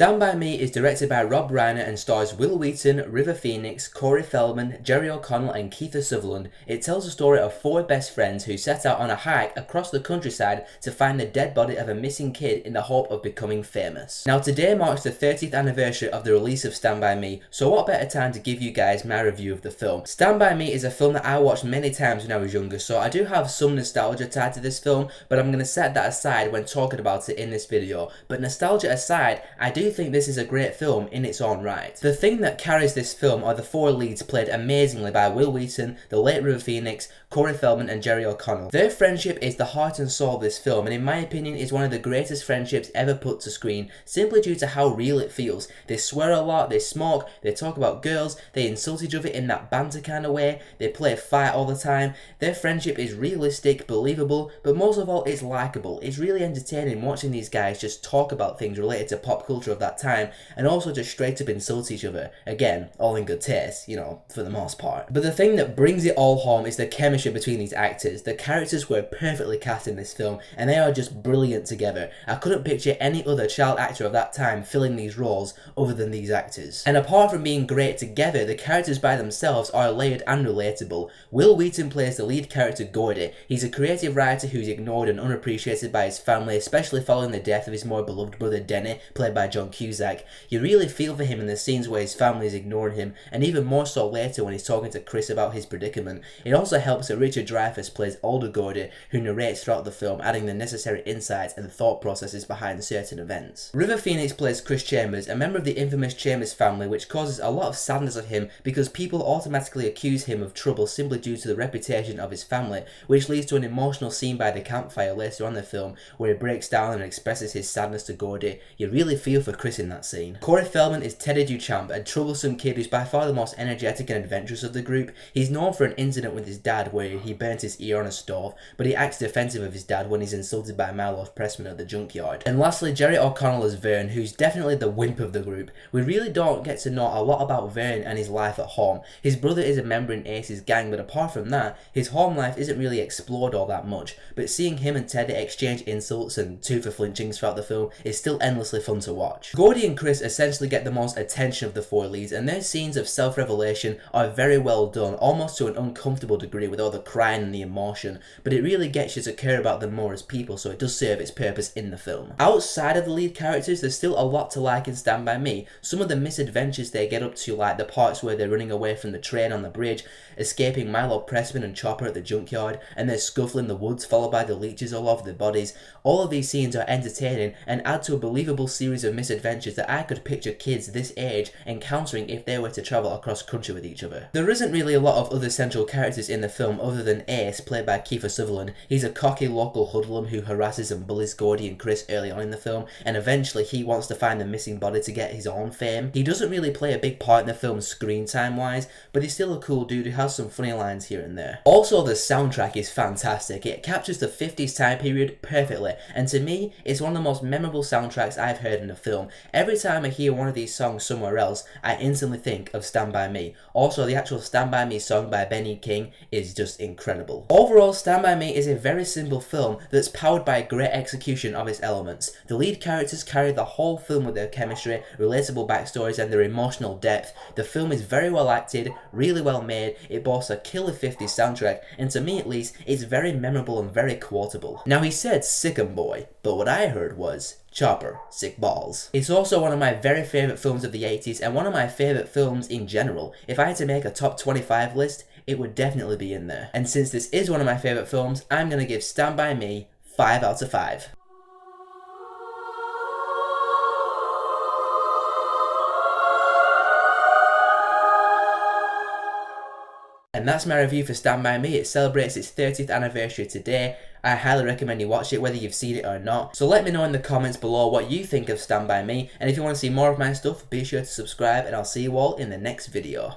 Stand By Me is directed by Rob Reiner and stars Wil Wheaton, River Phoenix, Corey Feldman, Jerry O'Connell and Kiefer Sutherland. It tells the story of four best friends who set out on a hike across the countryside to find the dead body of a missing kid in the hope of becoming famous. Now today marks the 30th anniversary of the release of Stand By Me, so what better time to give you guys my review of the film. Stand By Me is a film that I watched many times when I was younger, so I do have some nostalgia tied to this film, but I'm going to set that aside when talking about it in this video. But nostalgia aside, I do think this is a great film in its own right. The thing that carries this film are the four leads played amazingly by Wil Wheaton, the late River Phoenix, Corey Feldman and Jerry O'Connell. Their friendship is the heart and soul of this film, and in my opinion is one of the greatest friendships ever put to screen, simply due to how real it feels. They swear a lot, they smoke, they talk about girls, they insult each other in that banter kind of way, they play fight all the time. Their friendship is realistic, believable, but most of all it's likeable. It's really entertaining watching these guys just talk about things related to pop culture of that time, and also just straight up insult each other. Again, all in good taste, you know, for the most part. But the thing that brings it all home is the chemistry between these actors. The characters were perfectly cast in this film, and they are just brilliant together. I couldn't picture any other child actor of that time filling these roles other than these actors. And apart from being great together, the characters by themselves are layered and relatable. Wil Wheaton plays the lead character Gordy. He's a creative writer who's ignored and unappreciated by his family, especially following the death of his more beloved brother Denny, played by John Cusack. You really feel for him in the scenes where his family is ignoring him, and even more so later when he's talking to Chris about his predicament. It also helps that Richard Dreyfuss plays older Gordy, who narrates throughout the film, adding the necessary insights and thought processes behind certain events. River Phoenix plays Chris Chambers, a member of the infamous Chambers family, which causes a lot of sadness of him because people automatically accuse him of trouble simply due to the reputation of his family, which leads to an emotional scene by the campfire later on in the film where he breaks down and expresses his sadness to Gordy. You really feel for Chris in that scene. Corey Feldman is Teddy Duchamp, a troublesome kid who's by far the most energetic and adventurous of the group. He's known for an incident with his dad where he burnt his ear on a stove, but he acts defensive of his dad when he's insulted by Milos Pressman at the junkyard. And lastly, Jerry O'Connell as Vern, who's definitely the wimp of the group. We really don't get to know a lot about Vern and his life at home. His brother is a member in Ace's gang, but apart from that, his home life isn't really explored all that much. But seeing him and Teddy exchange insults and two for flinchings throughout the film is still endlessly fun to watch. Gordy and Chris essentially get the most attention of the four leads, and their scenes of self-revelation are very well done, almost to an uncomfortable degree with all the crying and the emotion, but it really gets you to care about them more as people, so it does serve its purpose in the film. Outside of the lead characters, there's still a lot to like in Stand By Me. Some of the misadventures they get up to, like the parts where they're running away from the train on the bridge, escaping Milo Pressman and Chopper at the junkyard, and they're scuffling the woods followed by the leeches all over their bodies. All of these scenes are entertaining and add to a believable series of misadventures that I could picture kids this age encountering if they were to travel across country with each other. There isn't really a lot of other central characters in the film other than Ace, played by Kiefer Sutherland. He's a cocky local hoodlum who harasses and bullies Gordy and Chris early on in the film, and eventually he wants to find the missing body to get his own fame. He doesn't really play a big part in the film screen time wise, but he's still a cool dude who has some funny lines here and there. Also, the soundtrack is fantastic. It captures the 50s time period perfectly, and to me, it's one of the most memorable soundtracks I've heard in a film. Every time I hear one of these songs somewhere else, I instantly think of Stand By Me. Also, the actual Stand By Me song by Benny King is just incredible. Overall, Stand By Me is a very simple film that's powered by great execution of its elements. The lead characters carry the whole film with their chemistry, relatable backstories and their emotional depth. The film is very well acted, really well made, it boasts a killer 50s soundtrack, and to me at least, it's very memorable and very quotable. Now he said Sick'em Boy, but what I heard was Chopper, Sick Balls. It's also one of my very favourite films of the 80s and one of my favourite films in general. If I had to make a top 25 list, it would definitely be in there. And since this is one of my favourite films, I'm going to give Stand By Me 5 out of 5. And that's my review for Stand By Me. It celebrates its 30th anniversary today. I highly recommend you watch it whether you've seen it or not. So let me know in the comments below what you think of Stand By Me, and if you want to see more of my stuff, be sure to subscribe, and I'll see you all in the next video.